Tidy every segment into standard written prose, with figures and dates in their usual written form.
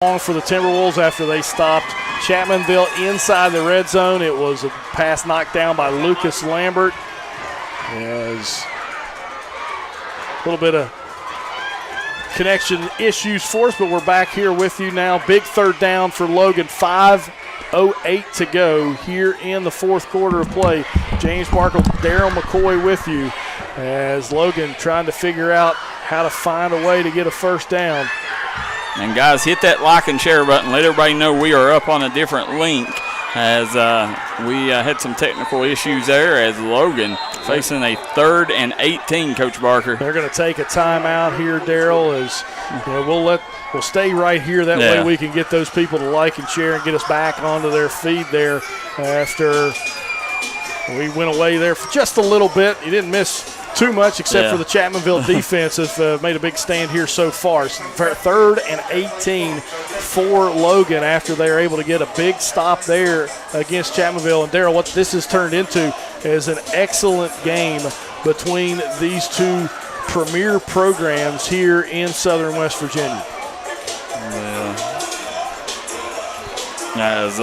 For the Timberwolves after they stopped Chapmanville inside the red zone. It was a pass knocked down by Lucas Lambert. As a little bit of connection issues for us, but we're back here with you now. Big third down for Logan. 5:08 to go here in the fourth quarter of play. James Barkle, Darryl McCoy with you as Logan trying to figure out how to find a way to get a first down. And guys, hit that like and share button. Let everybody know we are up on a different link as we had some technical issues there as Logan facing a 3rd and 18, Coach Barker. They're going to take a timeout here, Darryl, as you know, we'll stay right here. That way we can get those people to like and share and get us back onto their feed there after we went away there for just a little bit. You didn't miss too much except for the Chapmanville defense have made a big stand here so far. 3rd and 18 for Logan after they are able to get a big stop there against Chapmanville. And Darryl, what this has turned into is an excellent game between these two premier programs here in Southern West Virginia. As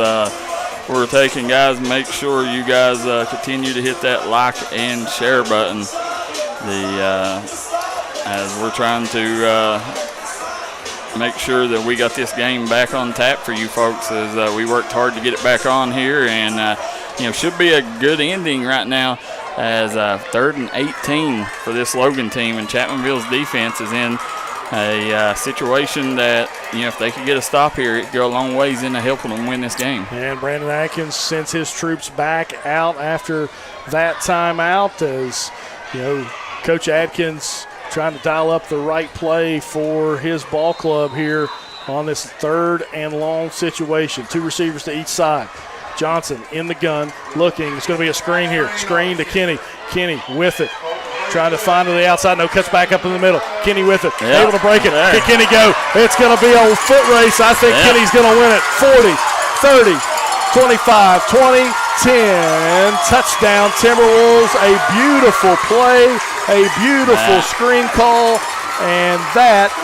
we're taking, guys, make sure you guys continue to hit that like and share button. As we're trying to make sure that we got this game back on tap for you folks, as we worked hard to get it back on here, and should be a good ending right now. As 3rd and 18 for this Logan team, and Chapmanville's defense is in a situation that, if they could get a stop here, it'd go a long ways into helping them win this game. And Brandon Atkins sends his troops back out after that timeout, as Coach Atkins trying to dial up the right play for his ball club here on this 3rd and long situation. 2 receivers to each side. Johnson in the gun, looking. It's going to be a screen here. Screen to Kenny. Kenny with it. Trying to find to the outside. No, cuts back up in the middle. Kenny with it. Able to break it. Can Kenny go? It's going to be a foot race. I think Kenny's going to win it. 40, 30, 25, 20, 10. Touchdown Timberwolves. A beautiful play. A beautiful screen call. And that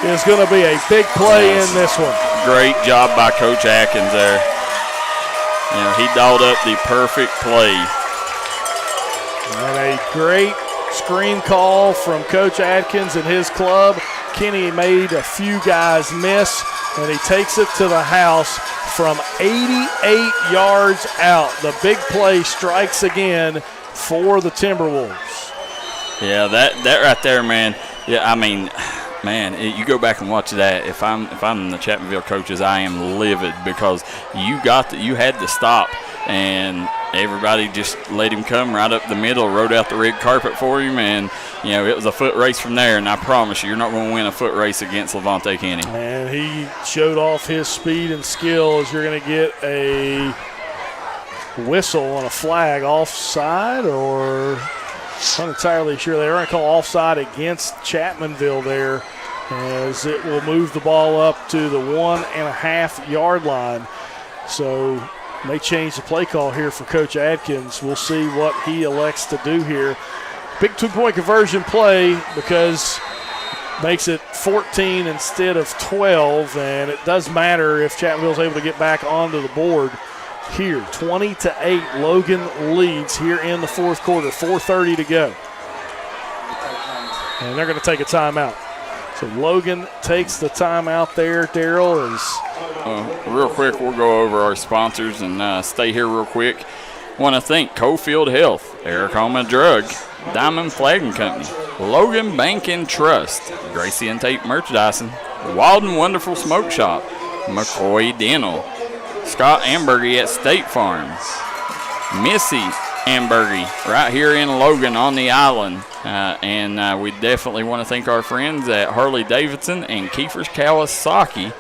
is going to be a big play in this one. Great job by Coach Atkins there. He dialed up the perfect play. And a great screen call from Coach Atkins and his club. Kenny made a few guys miss, and he takes it to the house from 88 yards out. The big play strikes again for the Timberwolves. Yeah, that right there, man. Yeah, I mean, man, you go back and watch that. If I'm the Chapmanville coaches, I am livid because you had to stop, and everybody just let him come right up the middle, rode out the red carpet for him, and it was a foot race from there. And I promise you're not going to win a foot race against Levante Kenny. And he showed off his speed and skill as you're going to get a whistle on a flag offside, or not entirely sure. They're going to call offside against Chapmanville there, as it will move the ball up to the 1.5 yard line. So may change the play call here for Coach Atkins. We'll see what he elects to do here. Big 2-point conversion play because makes it 14 instead of 12, and it does matter if Chapmanville's able to get back onto the board here. 20-8, Logan leads here in the fourth quarter. 4:30 to go. And they're going to take a timeout. So Logan takes the timeout there. Darryl is... real quick, we'll go over our sponsors and stay here real quick. Want to thank Cofield Health, Eric Homa Drug, Diamond Flagging Company, Logan Bank and Trust, Gracie and Tate Merchandising, Wild and Wonderful Smoke Shop, McCoy Dental, Scott Ambergy at State Farm, Missy Ambergy right here in Logan on the island. And we definitely want to thank our friends at Harley Davidson and Kiefer's Kawasaki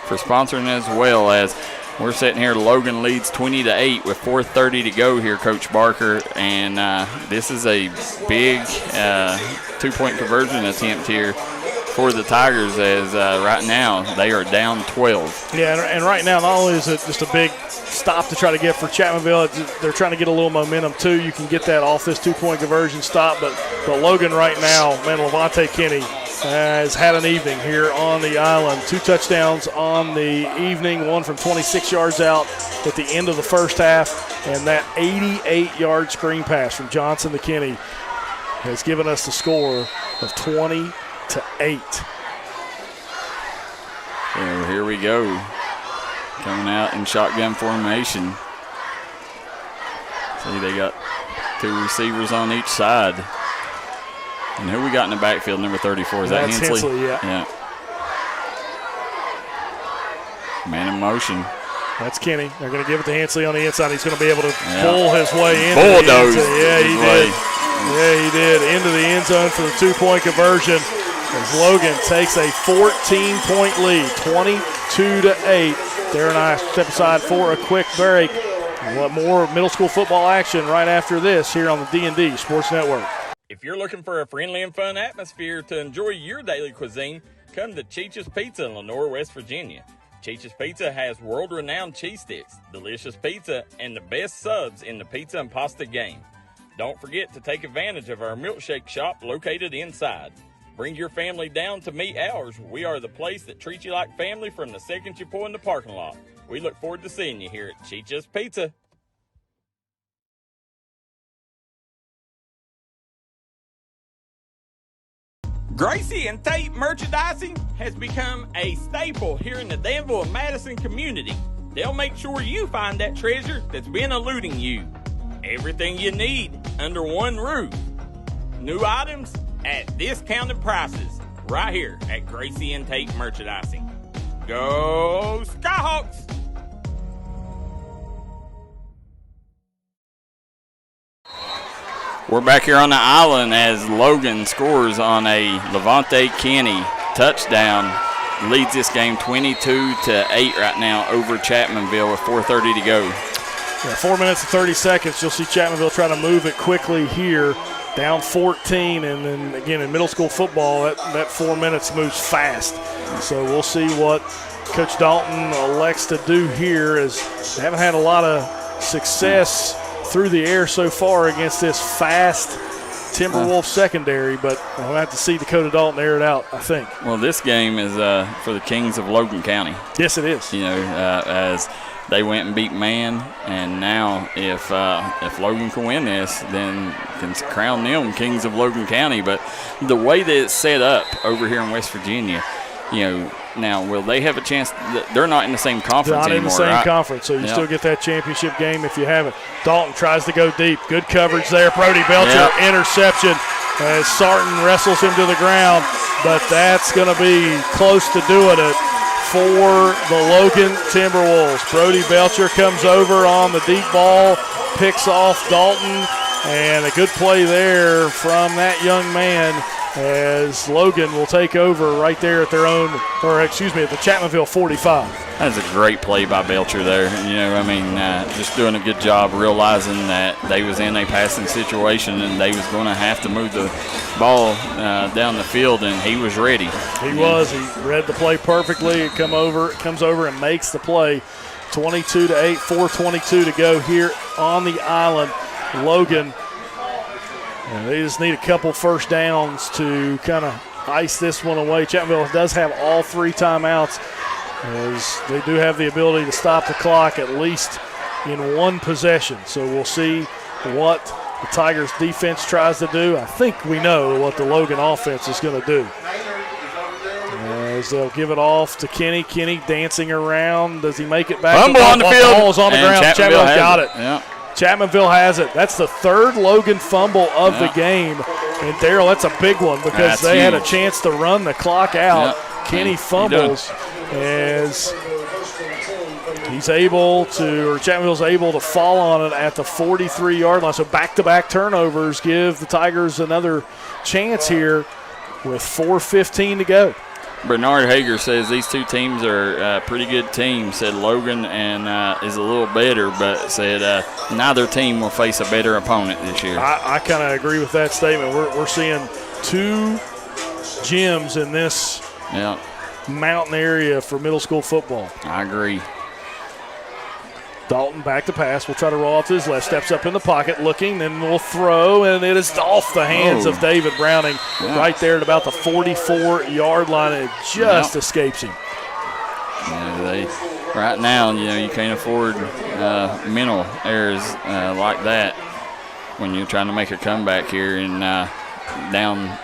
for sponsoring as well. As we're sitting here, Logan leads 20-8 with 4:30 to go here, Coach Barker. And this is a big 2-point conversion attempt here for the Tigers, as right now they are down 12. Yeah, and right now not only is it just a big stop to try to get for Chapmanville, they're trying to get a little momentum too. You can get that off this 2-point conversion stop, but Logan right now, man, Levante Kenny has had an evening here on the island. 2 touchdowns on the evening, one from 26 yards out at the end of the first half, and that 88-yard screen pass from Johnson to Kinney has given us the score of 20-8. So here we go. Coming out in shotgun formation. See, they got 2 receivers on each side. And who we got in the backfield, number 34? Is that Hensley? Hensley, yeah. Man in motion. That's Kinney. They're going to give it to Hensley on the inside. He's going to be able to pull his way in. Bulldoze. Yeah, he did. Yeah, he did. Into the end zone for the 2-point conversion as Logan takes a 14-point lead, 22-8. Darryl and I step aside for a quick break. What more middle school football action right after this here on the D&D Sports Network. If you're looking for a friendly and fun atmosphere to enjoy your daily cuisine, come to Cheech's Pizza in Lenore, West Virginia. Cheech's Pizza has world-renowned cheese sticks, delicious pizza, and the best subs in the pizza and pasta game. Don't forget to take advantage of our milkshake shop located inside. Bring your family down to meet ours. We are the place that treats you like family from the second you pull in the parking lot. We look forward to seeing you here at Cheech's Pizza. Gracie and Tate Merchandising has become a staple here in the Danville and Madison community. They'll make sure you find that treasure that's been eluding you. Everything you need under one roof. New items at discounted prices right here at Gracie and Tate Merchandising. Go Skyhawks! We're back here on the island as Logan scores on a Levante Kinney touchdown. Leads this game 22-8 right now over Chapmanville with 4:30 to go. Yeah, 4 minutes and 30 seconds. You'll see Chapmanville try to move it quickly here. Down 14, and then again in middle school football, that 4 minutes moves fast. So we'll see what Coach Dalton elects to do here, as they haven't had a lot of success through the air so far against this fast Timberwolf secondary, but we'll have to see Dakota Dalton air it out, I think. Well, this game is for the Kings of Logan County. Yes, it is. You know, as they went and beat Man, and now if Logan can win this, then can crown them Kings of Logan County. But the way that it's set up over here in West Virginia, you know, now will they have a chance? They're not in the same conference anymore. Not in the same conference, so you still get that championship game if you have it. Dalton tries to go deep. Good coverage there. Brody Belcher, interception as Sarton wrestles him to the ground, but that's going to be close to doing it for the Logan Timberwolves. Brody Belcher comes over on the deep ball, picks off Dalton, and a good play there from that young man as Logan will take over right there at their own, or excuse me, at the Chapmanville 45. That's a great play by Belcher there. You know, I mean, just doing a good job realizing that they was in a passing situation and they was going to have to move the ball down the field, and he was ready. He was. He read the play perfectly. It comes over and makes the play. 22-8, 4:22 to go here on the island. Logan, and they just need a couple first downs to kind of ice this one away. Chapmanville does have all 3 timeouts, as they do have the ability to stop the clock at least in one possession. So we'll see what the Tigers defense tries to do. I think we know what the Logan offense is going to do. As they'll give it off to Kenny. Kenny dancing around. Does he make it back? Fumble on the field. Ball is on the ground. Chapmanville got it. Yeah. Chapmanville has it. That's the 3rd Logan fumble of the game. And Darryl, that's a big one because they had a chance to run the clock out. Kenny fumbles as he's able to, or Chapmanville's able to fall on it at the 43-yard line. So back-to-back turnovers give the Tigers another chance here with 4:15 to go. Bernard Hager says these 2 teams are pretty good teams. Said Logan and is a little better, but said neither team will face a better opponent this year. I kind of agree with that statement. We're seeing 2 gyms in this mountain area for middle school football. I agree. Dalton back to pass. We'll try to roll off to his left. Steps up in the pocket, looking, then we'll throw, and it is off the hands of David Browning right there at about the 44-yard line. It just escapes him. Yeah, right now, you can't afford mental errors like that when you're trying to make a comeback here and down,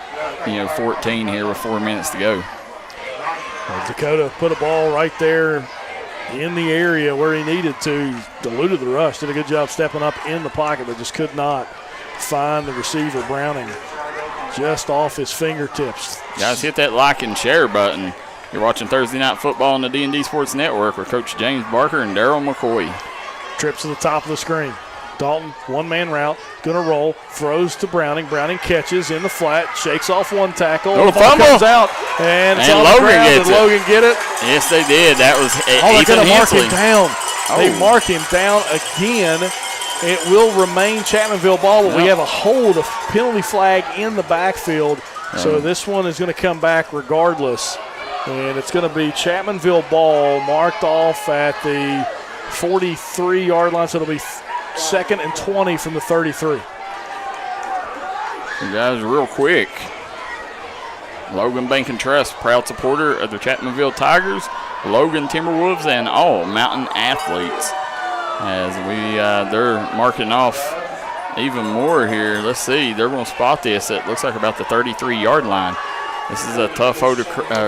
14 here with 4 minutes to go. Dakota put a ball right there in the area where he needed to. He diluted the rush, did a good job stepping up in the pocket, but just could not find the receiver, Browning, just off his fingertips. Guys, hit that like and share button. You're watching Thursday Night Football on the D&D Sports Network with Coach James Barker and Darryl McCoy. Trips to the top of the screen. Dalton, one-man route, going to roll, throws to Browning. Browning catches in the flat, shakes off one tackle. Oh, ball comes out, and it's on Logan the ground. gets Did Logan get it? Yes, they did. That was they're going to mark him down. Oh. They mark him down again. It will remain Chapmanville ball, but we have a hold, a penalty flag in the backfield. So this one is going to come back regardless. And it's going to be Chapmanville ball marked off at the 43-yard line. So it'll be 2nd and 20 from the 33. You guys, real quick. Logan Bank and Trust, proud supporter of the Chapmanville Tigers, Logan Timberwolves, and all Mountain athletes. As they're marking off even more here. Let's see, they're going to spot this. It looks like about the 33-yard line. This is a tough hole to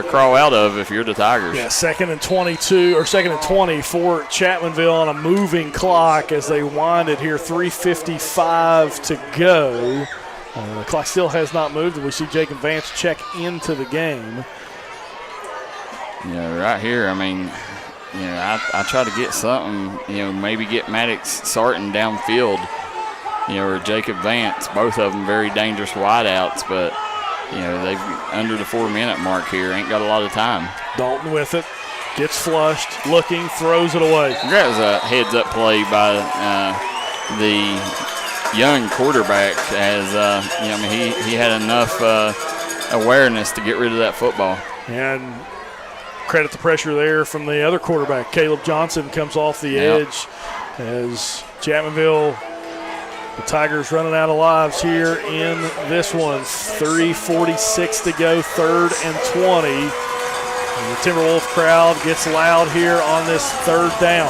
crawl out of if you're the Tigers. Yeah, 2nd and 22 or 2nd and 20 for Chapmanville on a moving clock as they wind it here. 3:55 to go. The clock still has not moved, and we see Jacob Vance check into the game. Yeah, right here. I mean, I try to get something. Maybe get Maddox Sarton downfield. Or Jacob Vance. Both of them very dangerous wideouts, but. They've under the 4-minute mark here. Ain't got a lot of time. Dalton with it. Gets flushed. Looking. Throws it away. That was a heads-up play by the young quarterback as, he had enough awareness to get rid of that football. And credit the pressure there from the other quarterback. Caleb Johnson comes off the edge as Chapmanville, the Tigers running out of lives here in this one. 3:46 to go, 3rd and 20. And the Timberwolf crowd gets loud here on this 3rd down.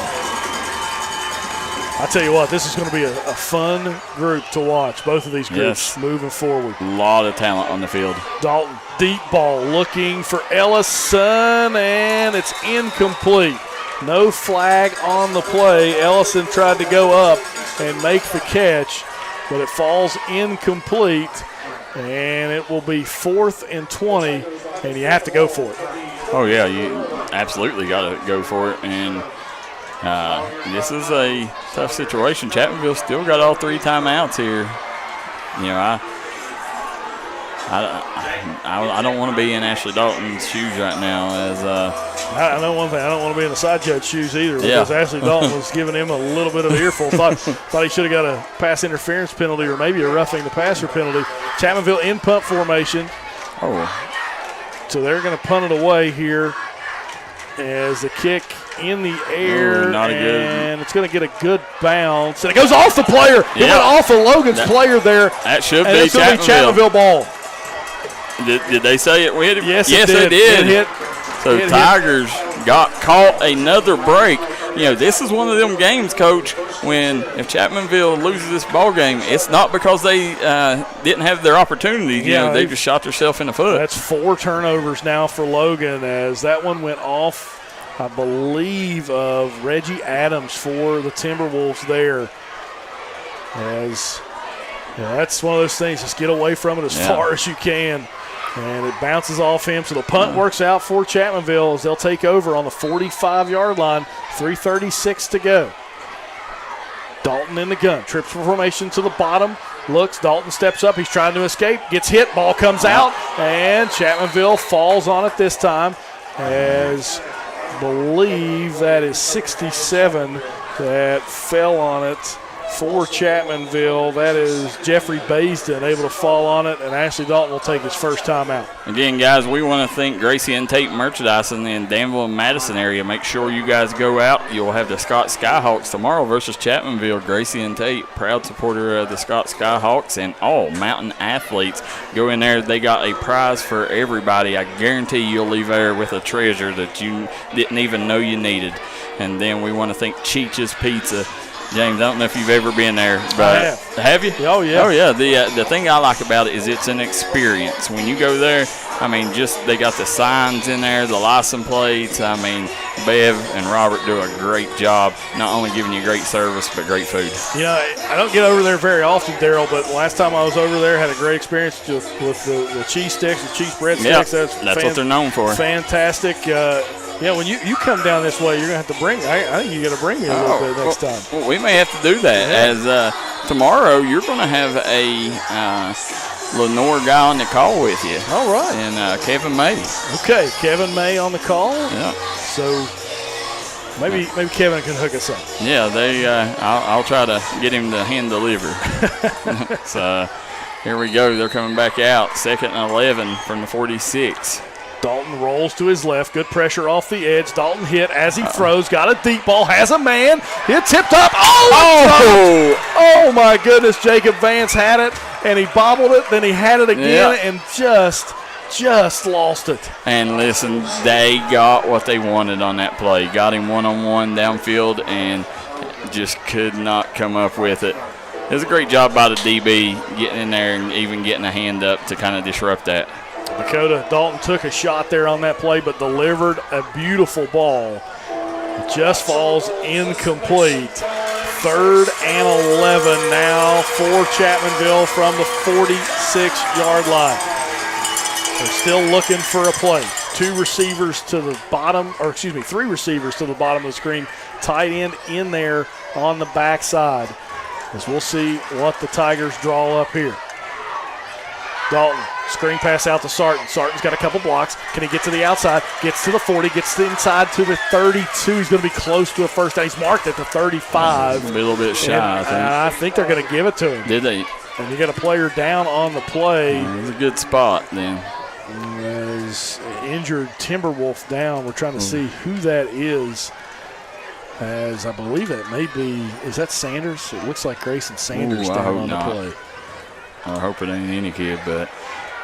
I tell you what, this is going to be a fun group to watch, both of these groups moving forward. A lot of talent on the field. Dalton, deep ball, looking for Ellison, and it's incomplete. No flag on the play. Ellison tried to go up and make the catch, but it falls incomplete, and it will be 4th and 20, and you have to go for it. Oh, yeah, you absolutely got to go for it, and this is a tough situation. Chapmanville still got all 3 timeouts here. I don't want to be in Ashley Dalton's shoes right now. As I know one thing, I don't want to be in the side judge's shoes either, because Ashley Dalton was giving him a little bit of an earful. Thought he should have got a pass interference penalty or maybe a roughing the passer penalty. Chapmanville in punt formation. So they're going to punt it away here as the kick in the air, and it's going to get a good bounce. And it goes off the player. It went off of Logan's player there. That should be Chapmanville ball. Did they say it hit him? Yes, they did. It hit. So Tigers got caught another break. This is one of them games, Coach, when if Chapmanville loses this ball game, it's not because they didn't have their opportunity. They just shot themselves in the foot. That's 4 turnovers now for Logan, as that one went off, I believe, of Reggie Adams for the Timberwolves there. As that's one of those things, just get away from it as far as you can. And it bounces off him, so the punt works out for Chapmanville as they'll take over on the 45-yard line. 3:36 to go. Dalton in the gun. Trips formation to the bottom. Looks. Dalton steps up. He's trying to escape. Gets hit. Ball comes out. And Chapmanville falls on it this time. As I believe that is 67 that fell on it. for Chapmanville. That is Jeffrey Baisden able to fall on it, and Ashley Dalton will take his first time out. Again, guys, we want to thank Gracie and Tate Merchandising in the Danville and Madison area. Make sure you guys go out. You'll have the Scott Skyhawks tomorrow versus Chapmanville. Gracie and Tate, proud supporter of the Scott Skyhawks and all mountain athletes. Go in there. They got a prize for everybody. I guarantee you'll leave there with a treasure that you didn't even know you needed. And then we want to thank Cheech's Pizza. James, I don't know if you've ever been there, but have you? Oh, yeah. Oh, yeah. The thing I like about it is it's an experience. When you go there, I mean, just they got the signs in there, the license plates. I mean, Bev and Robert do a great job, not only giving you great service, but great food. You know, I don't get over there very often, Darryl, but last time I was over there, had a great experience with the cheese sticks, the cheese bread sticks. That's what they're known for. Fantastic. Yeah, when you come down this way, you're going to have to bring – I think you got to bring me a little bit next time. Well, we may have to do that. As tomorrow, you're going to have a Lenore guy on the call with you. All right. And Kevin May. Okay, Kevin May on the call. Yeah. So maybe Kevin can hook us up. Yeah, I'll try to get him to hand deliver. So here we go. They're coming back out. 2nd and 11 from the 46. Dalton rolls to his left. Good pressure off the edge. Dalton hit as he throws. Got a deep ball. Has a man. Hit tipped up. Oh, my goodness. Jacob Vance had it, and he bobbled it. Then he had it again and just lost it. And listen, they got what they wanted on that play. Got him one-on-one downfield and just could not come up with it. It was a great job by the DB getting in there and even getting a hand up to kind of disrupt that. Dakota Dalton took a shot there on that play, but delivered a beautiful ball. It just falls incomplete. 3rd and 11 now for Chapmanville from the 46-yard line. They're still looking for a play. 3 receivers to the bottom of the screen. Tight end in there on the backside. As we'll see what the Tigers draw up here. Dalton, screen pass out to Sarton. Sarton's got a couple blocks. Can he get to the outside? Gets to the 40, gets to inside to the 32. He's going to be close to a first down. He's marked at the 35. A little bit shy, I think they're going to give it to him. Did they? And you got a player down on the play. It was a good spot then. As injured Timberwolf down. We're trying to see who that is. As I believe it may be, is that Sanders? It looks like Grayson Sanders down on the play. I hope it ain't any kid, but,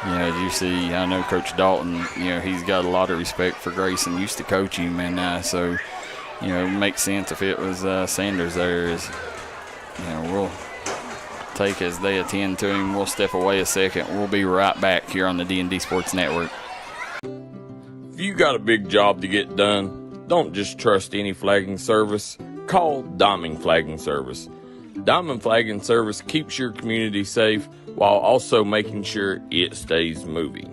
as you see, I know Coach Dalton, he's got a lot of respect for Grayson, used to coach him, and so, it makes sense if it was Sanders there. We'll take as they attend to him. We'll step away a second. We'll be right back here on the D&D Sports Network. If you got a big job to get done, don't just trust any flagging service. Call Diamond Flagging Service. Diamond Flagging Service keeps your community safe while also making sure it stays moving.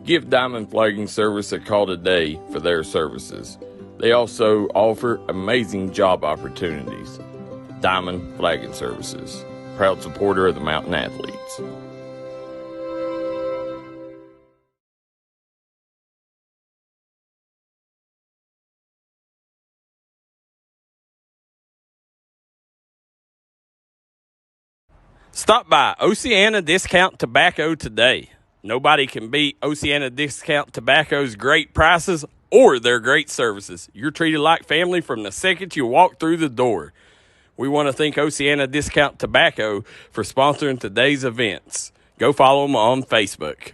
Give Diamond Flagging Service a call today for their services. They also offer amazing job opportunities. Diamond Flagging Services, proud supporter of the Mountain Athletes. Stop by Oceana Discount Tobacco today. Nobody can beat Oceana Discount Tobacco's great prices or their great services. You're treated like family from the second you walk through the door. We want to thank Oceana Discount Tobacco for sponsoring today's events. Go follow them on Facebook.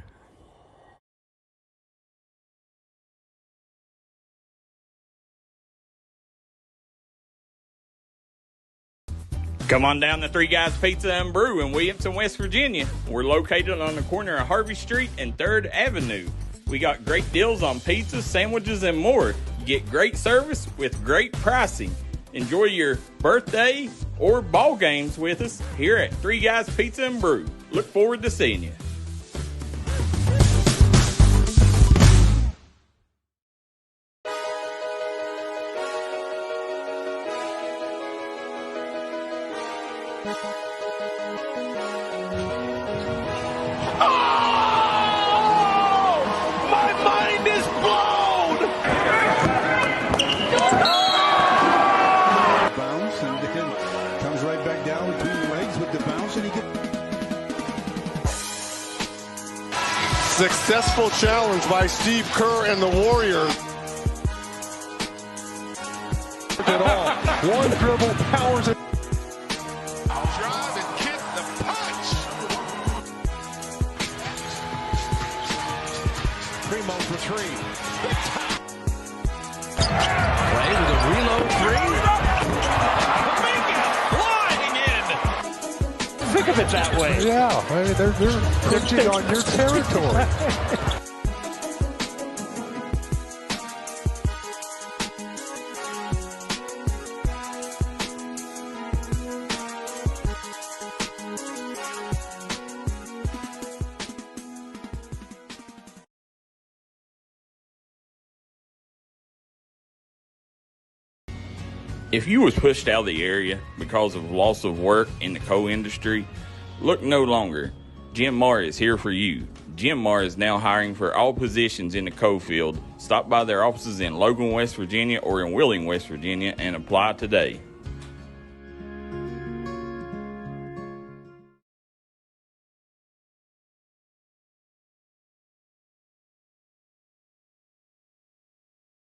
Come on down to Three Guys Pizza and Brew in Williamson, West Virginia. We're located on the corner of Harvey Street and 3rd Avenue. We got great deals on pizzas, sandwiches, and more. You get great service with great pricing. Enjoy your birthday or ball games with us here at Three Guys Pizza and Brew. Look forward to seeing you. Bounce and then comes right back down. Successful challenge by Steve Kerr and the Warriors. At all. One dribble powers it. I'll drive and kick the punch. Primo for three. Play with a reload three. Flying in. Think of it that way. Yeah, I mean, they're pitching on your territory. If you was pushed out of the area because of loss of work in the coal industry, look no longer. Jim Marr is here for you. Jim Marr is now hiring for all positions in the coal field. Stop by their offices in Logan, West Virginia or in Wheeling, West Virginia and apply today.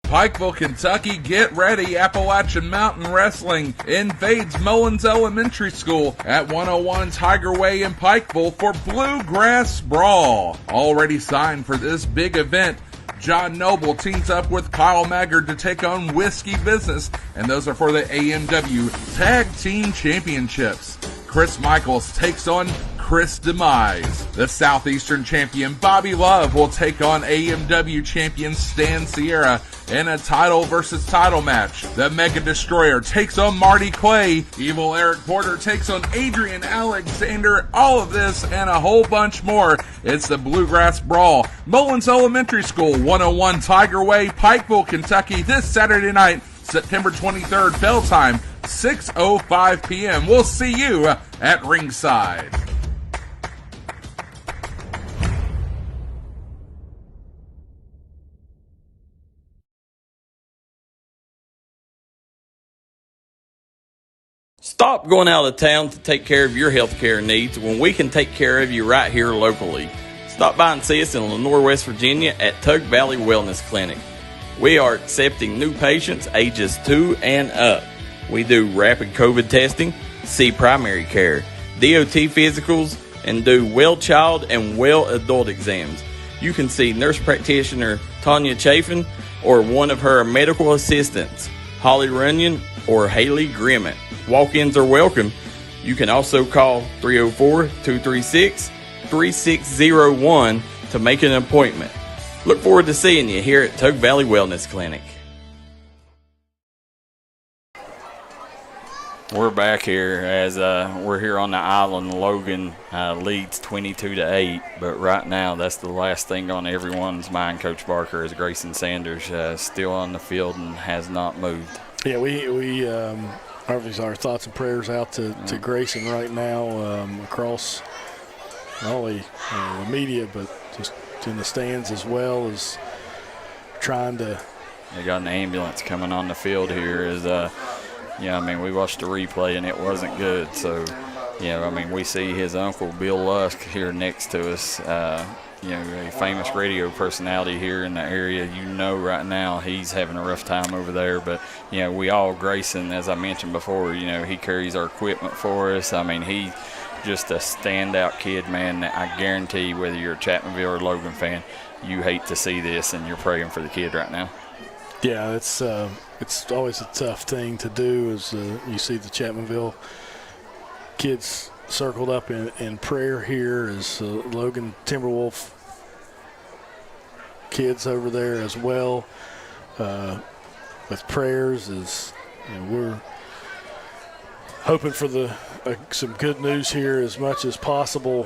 Pikeville, Kentucky, get ready. Appalachian Mountain Wrestling invades Mullins Elementary School at 101 Tiger Way in Pikeville for Bluegrass Brawl. Already signed for this big event. John Noble teams up with Kyle Maggard to take on Whiskey Business, and those are for the AMW Tag Team Championships. Chris Michaels takes on Chris Demise. The Southeastern champion Bobby Love will take on AMW champion Stan Sierra in a title versus title match. The Mega Destroyer takes on Marty Clay. Evil Eric Porter takes on Adrian Alexander. All of this and a whole bunch more. It's the Bluegrass Brawl. Mullins Elementary School, 101 Tiger Way, Pikeville, Kentucky, this Saturday night, September 23rd, bell time, 6:05 p.m. We'll see you at ringside. Stop going out of town to take care of your health care needs when we can take care of you right here locally. Stop by and see us in Lenoir, West Virginia at Tug Valley Wellness Clinic. We are accepting new patients ages 2 and up. We do rapid COVID testing, see primary care, DOT physicals, and do well child and well adult exams. You can see nurse practitioner Tanya Chafin or one of her medical assistants, Holly Runyon or Haley Grimmett. Walk-ins are welcome. You can also call 304-236-3601 to make an appointment. Look forward to seeing you here at Tug Valley Wellness Clinic. We're back here as we're here on the island. Logan leads 22-8, but right now that's the last thing on everyone's mind. Coach Barker is Grayson Sanders still on the field and has not moved. Yeah, we obviously our thoughts and prayers out to Grayson right now across not only the media but just in the stands as well as trying to. They got an ambulance coming on the field here. I mean, we watched the replay and it wasn't good. So, I mean, we see his uncle Bill Lusk here next to us. A famous radio personality here in the area. Right now he's having a rough time over there. But, Grayson, as I mentioned before, he carries our equipment for us. I mean, he's just a standout kid, man. I guarantee whether you're a Chapmanville or Logan fan, you hate to see this and you're praying for the kid right now. Yeah, it's always a tough thing to do as you see the Chapmanville kids circled up in prayer here as Logan Timberwolf kids over there as well with prayers as we're hoping for some good news here as much as possible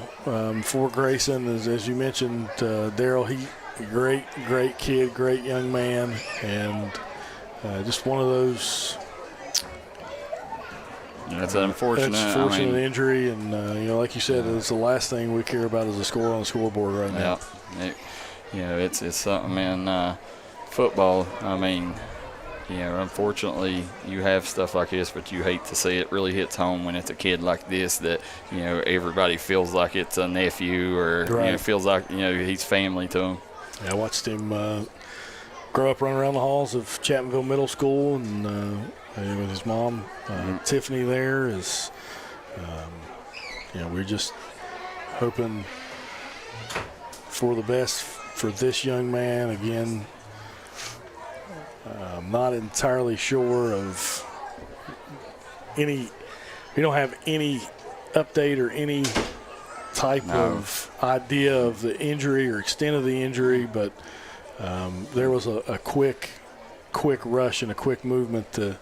for Grayson. As you mentioned, Darryl, he great kid, great young man, and just one of those. That's an unfortunate injury, and like you said, it's the last thing we care about is the score on the scoreboard right now. Yeah, it's something in football. I mean, unfortunately, you have stuff like this, but you hate to see it. Really hits home when it's a kid like this that, everybody feels like it's a nephew or, feels like, he's family to them. Yeah, I watched him grow up running around the halls of Chapmanville Middle School and with his mom, Tiffany there is, we're just hoping for the best for this young man. Again, I'm not entirely sure of we don't have any update or any type of idea of the injury or extent of the injury, but there was a quick rush and a quick movement to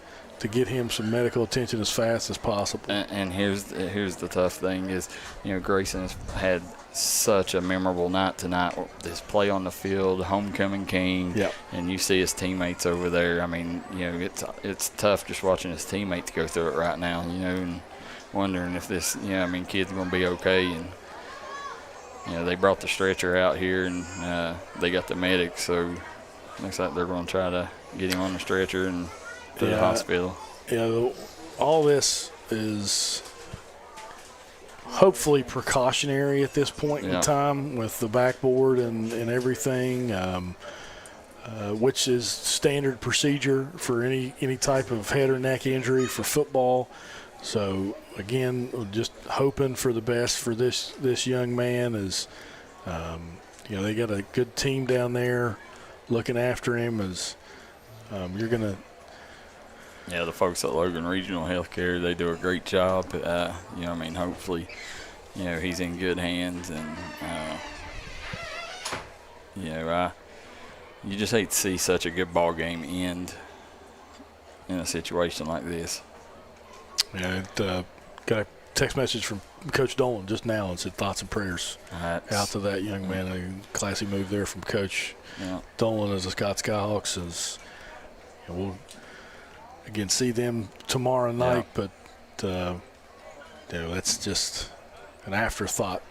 get him some medical attention as fast as possible. And here's the tough thing is, Grayson has had such a memorable night tonight. This play on the field, homecoming king, and you see his teammates over there. I mean, it's tough just watching his teammates go through it right now, and wondering if this, kid's going to be okay. And, they brought the stretcher out here, and they got the medics, so looks like they're going to try to get him on the stretcher and to the hospital. Yeah, all this is hopefully precautionary at this point in time with the backboard and everything, which is standard procedure for any type of head or neck injury for football. So, again, just hoping for the best for this young man is, they got a good team down there looking after him as you're going to – yeah, the folks at Logan Regional Healthcare, they do a great job. Hopefully, he's in good hands. And, you just hate to see such a good ball game end in a situation like this. Yeah, got a text message from Coach Dolan just now and said thoughts and prayers out to that young man. A classy move there from Coach Dolan as the Scott Skyhawks. We'll – again, see them tomorrow night, but that's just an afterthought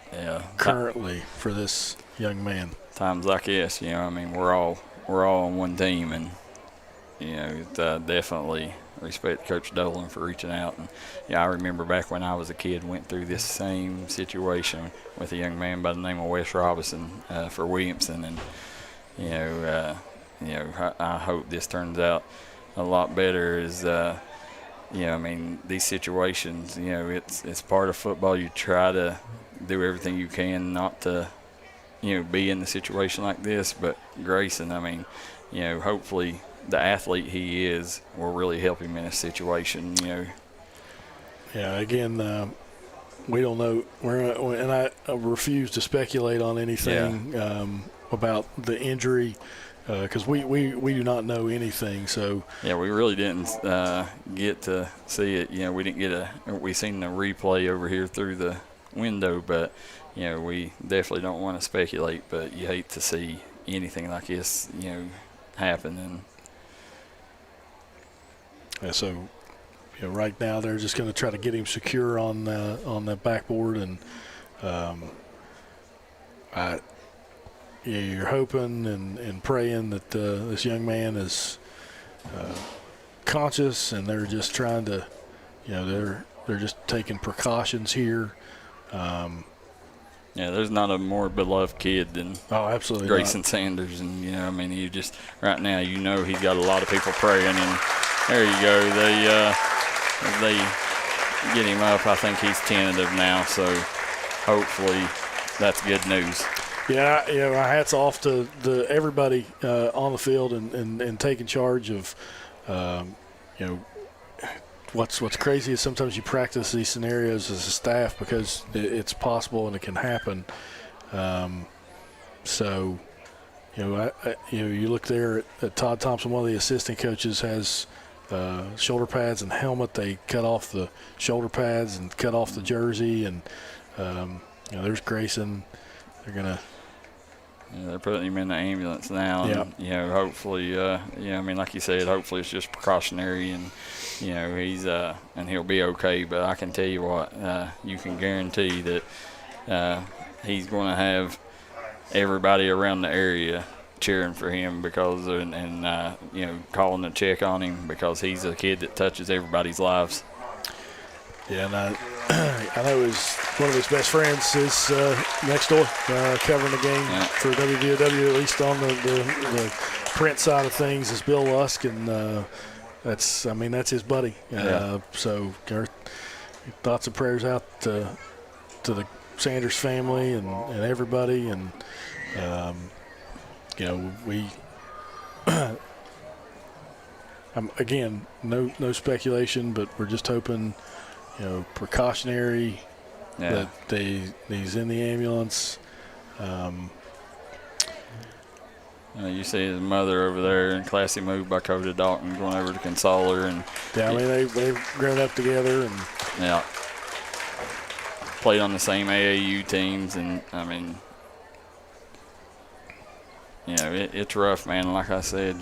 currently for this young man. Times like this, we're all on one team, and definitely respect Coach Dolan for reaching out. And I remember back when I was a kid, went through this same situation with a young man by the name of Wes Robinson for Williamson, and I hope this turns out a lot better. Is these situations, it's part of football. You try to do everything you can not to be in the situation like this, but Grayson, hopefully the athlete he is will really help him in a situation. Again, we don't know, and I refuse to speculate on anything about the injury because we do not know anything. So we really didn't get to see it. We didn't get we seen the replay over here through the window, but we definitely don't want to speculate. But you hate to see anything like this, happen. And so right now they're just going to try to get him secure on the backboard, and you're hoping and praying that this young man is conscious, and they're just trying to, they're just taking precautions here. There's not a more beloved kid than absolutely Grayson not. Sanders, and you just right now he's got a lot of people praying, and there you go. They get him up. I think he's tentative now, so hopefully that's good news. Yeah, my hat's off to everybody on the field and taking charge of, what's crazy is sometimes you practice these scenarios as a staff because it's possible and it can happen. So, you look there at Todd Thompson, one of the assistant coaches has shoulder pads and helmet. They cut off the shoulder pads and cut off the jersey, and there's Grayson. They're gonna. They're putting him in the ambulance now. And, hopefully, like you said, hopefully it's just precautionary, and he's and he'll be okay. But I can tell you what, you can guarantee that he's going to have everybody around the area cheering for him because and calling to check on him because he's a kid that touches everybody's lives. Yeah, and I know one of his best friends is next door covering the game for WVOW, at least on the print side of things, is Bill Lusk, and that's his buddy. So our thoughts and prayers out to the Sanders family and everybody, and we again, no speculation, but we're just hoping, precautionary that he's in the ambulance. You see his mother over there in classy mood by Coda Dalton going over to console her, and they've grown up together, and played on the same AAU teams, and it's rough, man. Like I said,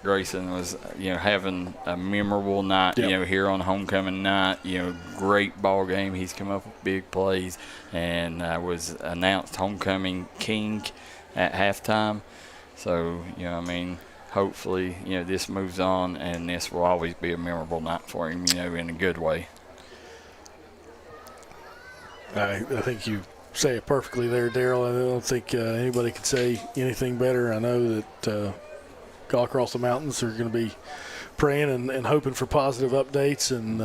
Grayson was, having a memorable night, here on homecoming night, great ball game. He's come up with big plays and was announced homecoming king at halftime. So, hopefully, this moves on and this will always be a memorable night for him, in a good way. I think you say it perfectly there, Darryl. I don't think anybody could say anything better. I know that all across the mountains are going to be praying and hoping for positive updates, and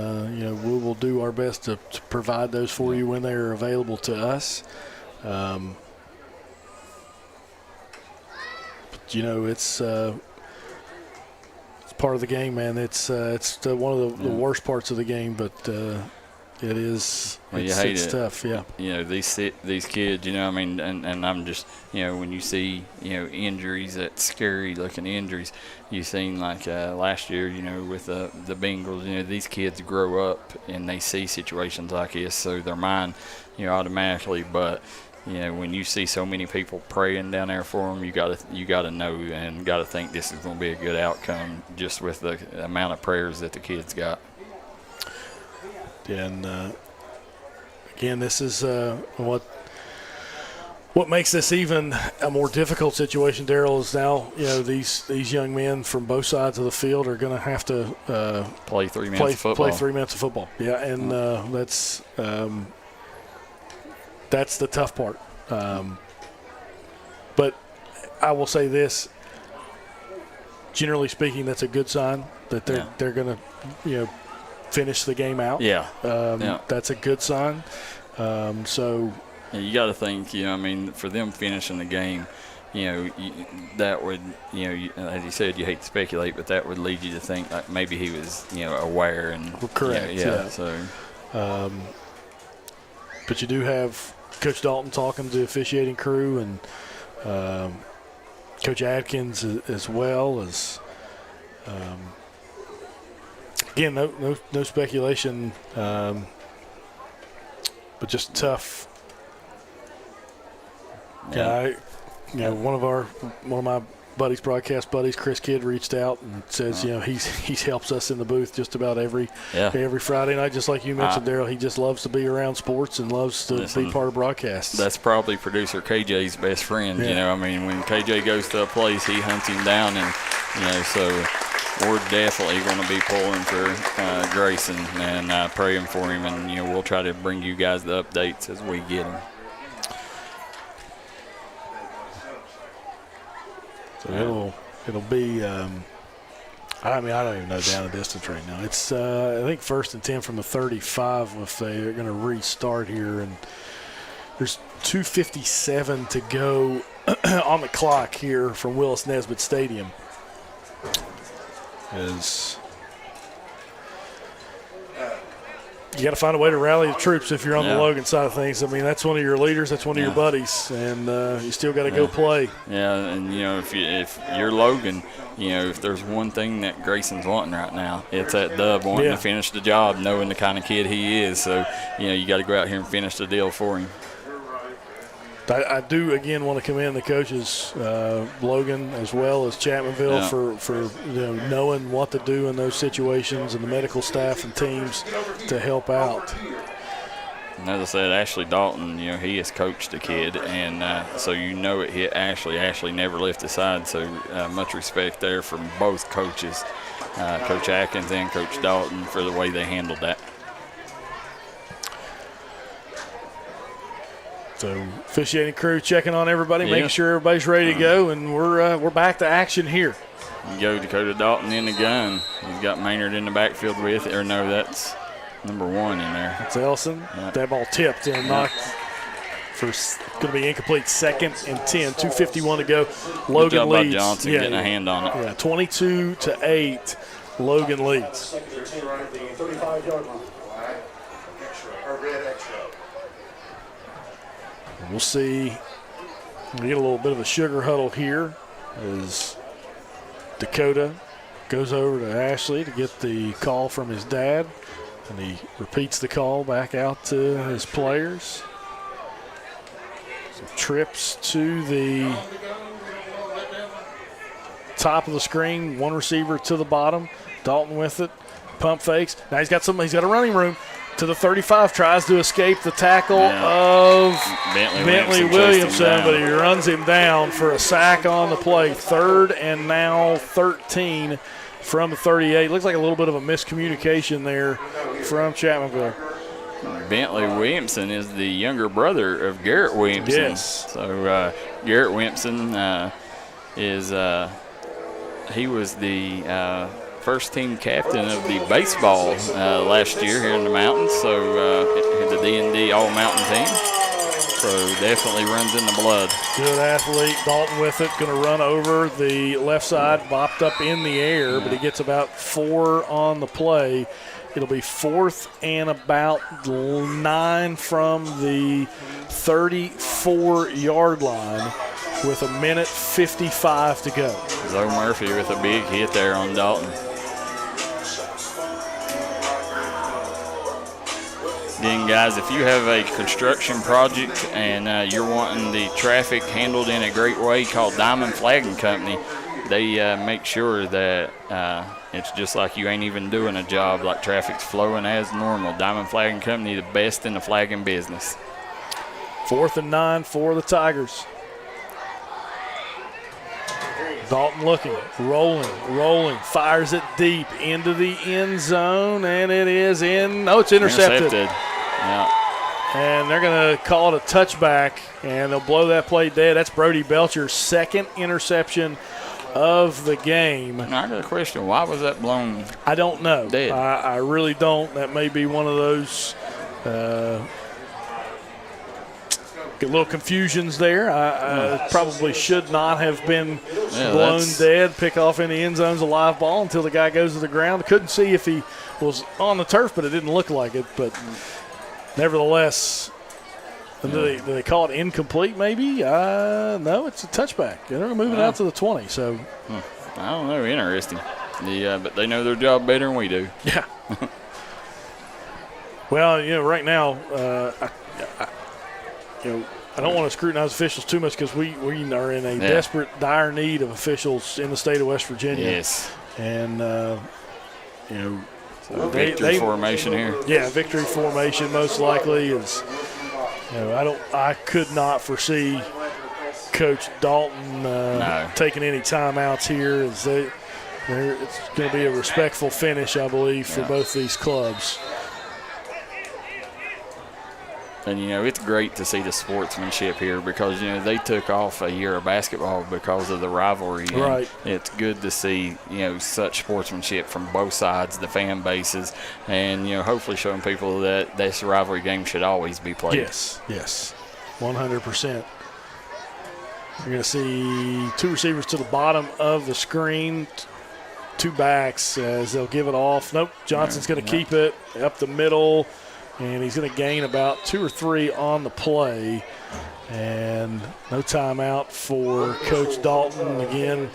we will do our best to provide those for you when they're available to us. It's part of the game, man. It's one of the worst parts of the game, but it is. It's tough, yeah. These kids, and I'm just, when you see, injuries, that scary looking injuries, you seen like last year, with the Bengals, these kids grow up and they see situations like this, so their mind, automatically. But when you see so many people praying down there for them, you gotta know and gotta think this is going to be a good outcome just with the amount of prayers that the kids got. And again, this is what makes this even a more difficult situation, Darryl, is now these young men from both sides of the field are going to have to play 3 minutes of football. Play 3 minutes of football. Yeah, and that's the tough part. But I will say this: generally speaking, that's a good sign that they're going to finish the game out. That's a good sign. So you got to think, for them finishing the game, that would, as you said, you hate to speculate, but that would lead you to think like maybe he was, aware and correct. So, but you do have Coach Dalton talking to the officiating crew and Coach Adkins as well as. Again, no speculation, but just tough. One of my buddies, broadcast buddies, Chris Kidd, reached out and says, he helps us in the booth just about every Friday night, just like you mentioned, Darryl. He just loves to be around sports and loves to be part of broadcasts. That's probably producer KJ's best friend. When KJ goes to a place, he hunts him down, and so. We're definitely going to be pulling for Grayson and praying for him, and we'll try to bring you guys the updates as we get them. So it'll be. I don't even know down the distance right now. It's I think 1st and 10 from the 35 if they're going to restart here, and there's 2:57 to go on the clock here from Willis Nesbitt Stadium. You got to find a way to rally the troops if you're on the Logan side of things. That's one of your leaders, that's one of your buddies, and you still got to go play. Yeah, and if you're Logan, if there's one thing that Grayson's wanting right now, it's that dub, wanting to finish the job, knowing the kind of kid he is. So you got to go out here and finish the deal for him. I do, again, want to commend the coaches, Logan as well as Chapmanville, for knowing what to do in those situations, and the medical staff and teams to help out. And as I said, Ashley Dalton, he has coached the kid, and so it Ashley never left his side. So much respect there from both coaches, Coach Atkins and Coach Dalton, for the way they handled that. So officiating crew checking on everybody, making sure everybody's ready to go, and we're back to action here. You go Dakota Dalton in the gun. He's got Maynard in the backfield with, or no, that's number 1 in there. That's Elson. Yep. That ball tipped and knocked for going to be incomplete. 2nd and 10. 2:51 to go. Logan Good job leads. by Johnson getting a hand on it. Yeah, 22-8. Logan leads. 35-yard line. Red extra. We'll see. We get a little bit of a sugar huddle here as Dakota goes over to Ashley to get the call from his dad, and he repeats the call back out to his players. Some trips to the top of the screen, one receiver to the bottom. Dalton with it, pump fakes. Now he's got a running room. To the 35, tries to escape the tackle of Bentley Williamson, but he runs him down for a sack on the play. 3rd and now 13 from the 38. Looks like a little bit of a miscommunication there from Chapmanville. Bentley Williamson is the younger brother of Garrett Williamson. Yes. So Garrett Williamson he was the first team captain of the baseball last year here in the mountains, so the D&D All-Mountain team. So definitely runs in the blood. Good athlete. Dalton with it, going to run over the left side, bopped up in the air, but he gets about 4 on the play. It'll be 4th and about 9 from the 34-yard line with 1:55 to go. Zoe Murphy with a big hit there on Dalton. Again, guys, if you have a construction project and you're wanting the traffic handled in a great way, called Diamond Flagging Company. They make sure that it's just like you ain't even doing a job, like traffic's flowing as normal. Diamond Flagging Company, the best in the flagging business. 4th and 9 for the Tigers. Dalton looking, rolling, fires it deep into the end zone, and it is in. No, it's intercepted. Yeah. And they're going to call it a touchback, and they'll blow that play dead. That's Brody Belcher's 2nd interception of the game. Now, I got a question. Why was that blown? I don't know. Dead. I really don't. That may be one of those get a little confusions there. I probably should not have been blown dead. Pick off in the end zone's a live ball until the guy goes to the ground. Couldn't see if he was on the turf, but it didn't look like it. But nevertheless, do they call it incomplete maybe? No, it's a touchback. They're moving out to the 20. So I don't know. Interesting. But they know their job better than we do. Yeah. Well, right now, I don't want to scrutinize officials too much because we are in a desperate, dire need of officials in the state of West Virginia. Yes. And, so victory formation here. Yeah, victory formation most likely is. I could not foresee Coach Dalton taking any timeouts here. It's going to be a respectful finish, I believe, for both these clubs. And, it's great to see the sportsmanship here because, they took off a year of basketball because of the rivalry. Right. It's good to see, such sportsmanship from both sides, the fan bases, and, hopefully showing people that this rivalry game should always be played. Yes, 100%. You're going to see 2 receivers to the bottom of the screen, 2 backs as they'll give it off. Nope, Johnson's going to keep it up the middle. And he's going to gain about 2 or 3 on the play. And no timeout for Coach Dalton. Again,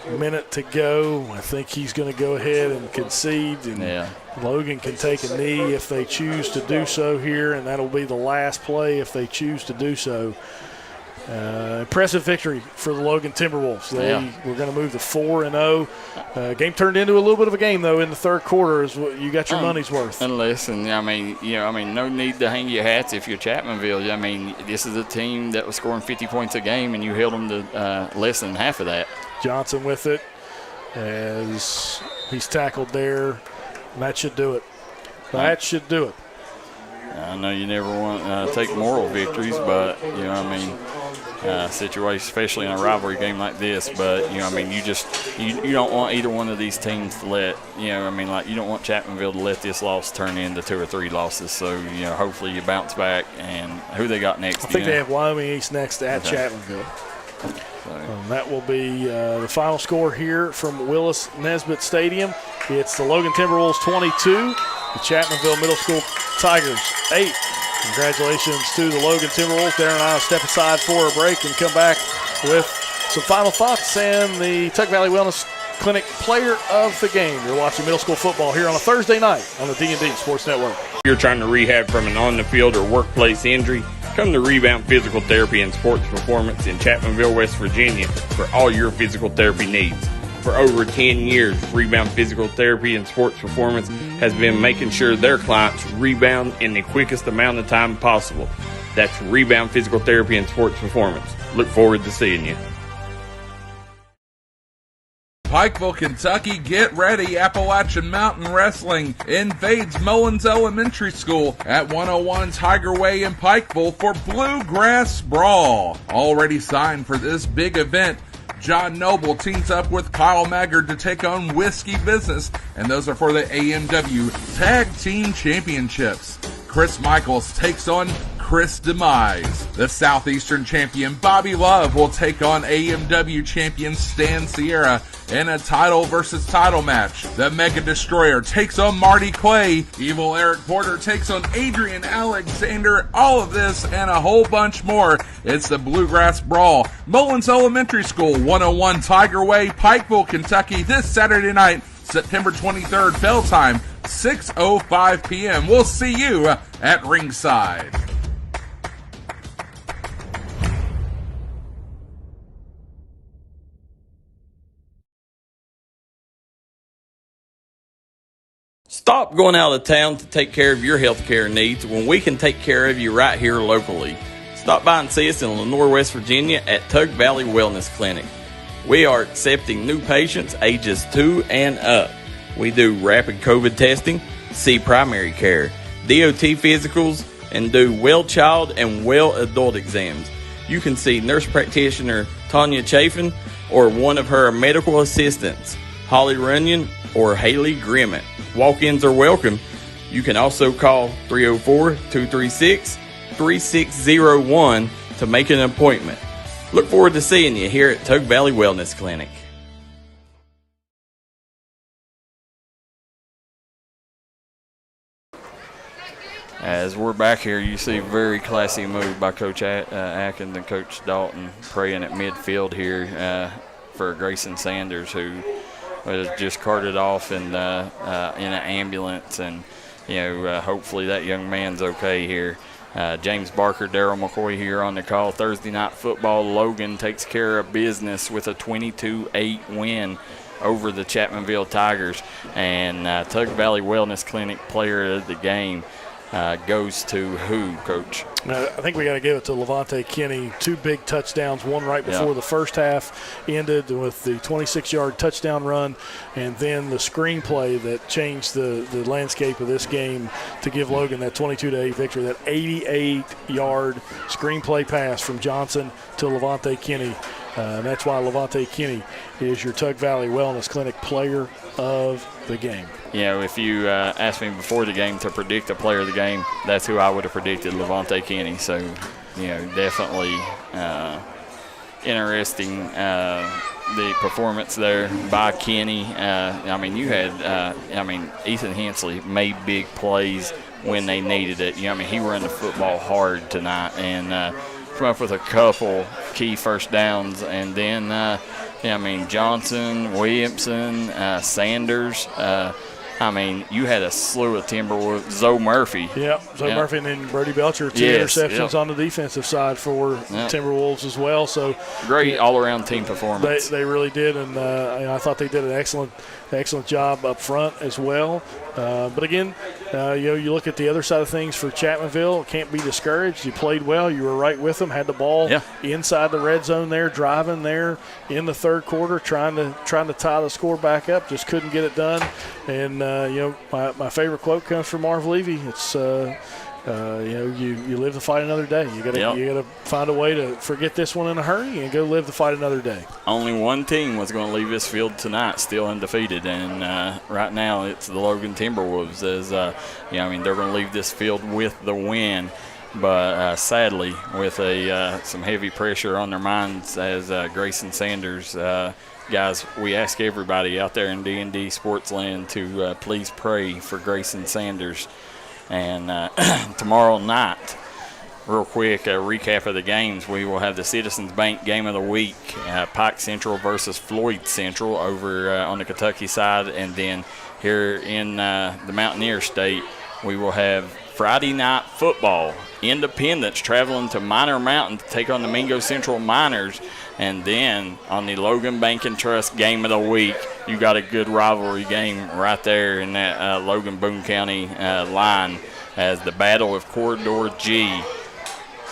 a minute to go. I think he's going to go ahead and concede. And Logan can take a knee if they choose to do so here. And that'll be the last play if they choose to do so Impressive victory for the Logan Timberwolves. They were going to move to 4-0. Game turned into a little bit of a game, though, in the third quarter. Is what you got your money's worth. And listen, no need to hang your hats if you're Chapmanville. I mean, this is a team that was scoring 50 points a game, and you held them to less than half of that. Johnson with it as he's tackled there. That should do it. That should do it. I know you never want to take moral victories, but, situation, especially in a rivalry game like this, but, you don't want either one of these teams to let, you don't want Chapmanville to let this loss turn into 2 or 3 losses. So, hopefully you bounce back. And who they got next? I think they have Wyoming East next at Chapmanville. That will be the final score here from Willis Nesbitt Stadium. It's the Logan Timberwolves 22, the Chapmanville Middle School Tigers 8. Congratulations to the Logan Timberwolves. Darryl and I will step aside for a break and come back with some final thoughts and the Tug Valley Wellness Clinic Player of the Game. You're watching middle school football here on a Thursday night on the D&D Sports Network. If you're trying to rehab from an on-the-field or workplace injury, come to Rebound Physical Therapy and Sports Performance in Chapmanville, West Virginia for all your physical therapy needs. For over 10 years, Rebound Physical Therapy and Sports Performance has been making sure their clients rebound in the quickest amount of time possible. That's Rebound Physical Therapy and Sports Performance. Look forward to seeing you. Pikeville, Kentucky, get ready. Appalachian Mountain Wrestling invades Mullins Elementary School at 101 Tiger Way in Pikeville for Bluegrass Brawl. Already signed for this big event. John Noble teams up with Kyle Maggard to take on Whiskey Business, and those are for the AMW Tag Team Championships. Chris Michaels takes on Chris Demise. The Southeastern champion Bobby Love will take on AMW champion Stan Sierra in a title versus title match. The Mega Destroyer takes on Marty Clay. Evil Eric Porter takes on Adrian Alexander. All of this and a whole bunch more. It's the Bluegrass Brawl. Mullins Elementary School, 101 Tiger Way, Pikeville, Kentucky, this Saturday night, September 23rd, bell time, 6:05 p.m. We'll see you at ringside. Stop going out of town to take care of your health care needs when we can take care of you right here locally. Stop by and see us in Lenoir, West Virginia at Tug Valley Wellness Clinic. We are accepting new patients ages 2 and up. We do rapid COVID testing, see primary care, DOT physicals, and do well child and well adult exams. You can see nurse practitioner Tanya Chafin or one of her medical assistants, Holly Runyon or Haley Grimmett. Walk-ins are welcome. You can also call 304-236-3601 to make an appointment. Look forward to seeing you here at Tug Valley Wellness Clinic. As we're back here, you see a very classy move by Coach Atkins and Coach Dalton praying at midfield here for Grayson Sanders, who was just carted off in an ambulance, and hopefully that young man's okay here. James Barker, Darryl McCoy here on the call. Thursday night football, Logan takes care of business with a 22-8 win over the Chapmanville Tigers, and Tug Valley Wellness Clinic player of the game goes to who, Coach? I think we got to give it to Levante Kinney. 2 big touchdowns, one right before the first half ended with the 26-yard touchdown run, and then the screenplay that changed the landscape of this game to give Logan that 22-8 victory, that 88-yard screenplay pass from Johnson to Levante Kinney. And that's why Levante Kinney is your Tug Valley Wellness Clinic player of the game. If you asked me before the game to predict a player of the game, that's who I would have predicted, Levante Kinney. So, definitely interesting, the performance there by Kinney. You had, Ethan Hensley made big plays when they needed it. He ran the football hard tonight and come up with a couple key first downs. And then, Johnson, Williamson, Sanders, I mean, you had a slew of Timberwolves. Zoe Murphy. Yep, Zoe Murphy and then Brody Belcher, 2 interceptions on the defensive side for Timberwolves as well. So great all-around team performance. They really did, and I thought they did an excellent job up front as well. But again, you look at the other side of things for Chapmanville. Can't be discouraged. You played well. You were right with them. Had the ball inside the red zone there, driving there in the third quarter, trying to tie the score back up. Just couldn't get it done. And my favorite quote comes from Marv Levy. It's you live to fight another day. You gotta find a way to forget this one in a hurry and go live to fight another day. Only one team was going to leave this field tonight still undefeated, and right now it's the Logan Timberwolves. They're going to leave this field with the win, but sadly with some heavy pressure on their minds as Grayson Sanders. Guys, we ask everybody out there in D&D Sports Land to please pray for Grayson Sanders. And tomorrow night, real quick, a recap of the games. We will have the Citizens Bank Game of the Week, Pike Central versus Floyd Central over on the Kentucky side. And then here in the Mountaineer State, we will have Friday Night Football. Independence traveling to Minor Mountain to take on the Mingo Central Miners. And then on the Logan Bank and Trust Game of the Week, you got a good rivalry game right there in that Logan-Boone County line as the Battle of Corridor G.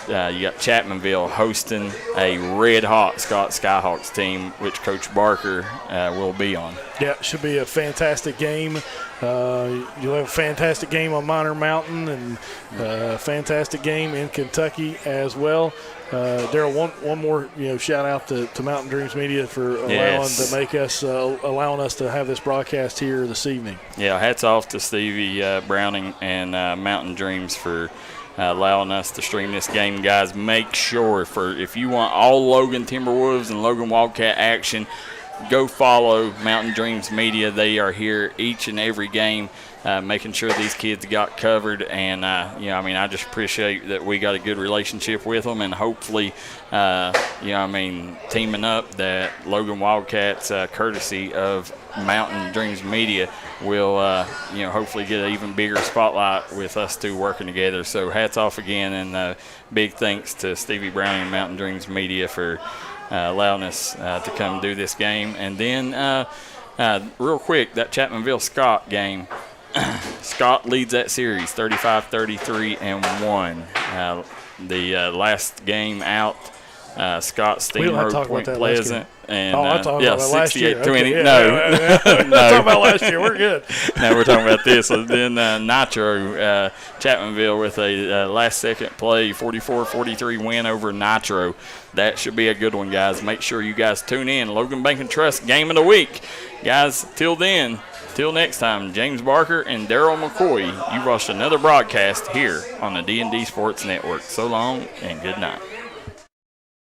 You got Chapmanville hosting a red-hot Scott Skyhawks team, which Coach Barker will be on. Yeah, it should be a fantastic game. You'll have a fantastic game on Minor Mountain and a fantastic game in Kentucky as well. Darryl, one more shout out to Mountain Dreams Media for allowing us to have this broadcast here this evening. Yeah, hats off to Stevie Browning and Mountain Dreams for allowing us to stream this game. Guys, make sure if you want all Logan Timberwolves and Logan Wildcat action, go follow Mountain Dreams Media. They are here each and every game, making sure these kids got covered. And, I just appreciate that we got a good relationship with them. And hopefully, teaming up that Logan Wildcats, courtesy of Mountain Dreams Media, will, hopefully get an even bigger spotlight with us two working together. So hats off again, and big thanks to Stevie Brown and Mountain Dreams Media for allowing us to come do this game. And then real quick, that Chapmanville-Scott game, Scott leads that series 35-33-1. The last game out, Scott steamrolled Point Pleasant. And, I'm talking about last year. 68-20. Okay, No. We're talking about last year. We're good. No, we're talking about this. And then Nitro, Chapmanville with a last-second play, 44-43 win over Nitro. That should be a good one, guys. Make sure you guys tune in. Logan Bank and Trust Game of the Week. Guys, till next time, James Barker and Darryl McCoy, you've watched another broadcast here on the D&D Sports Network. So long and good night.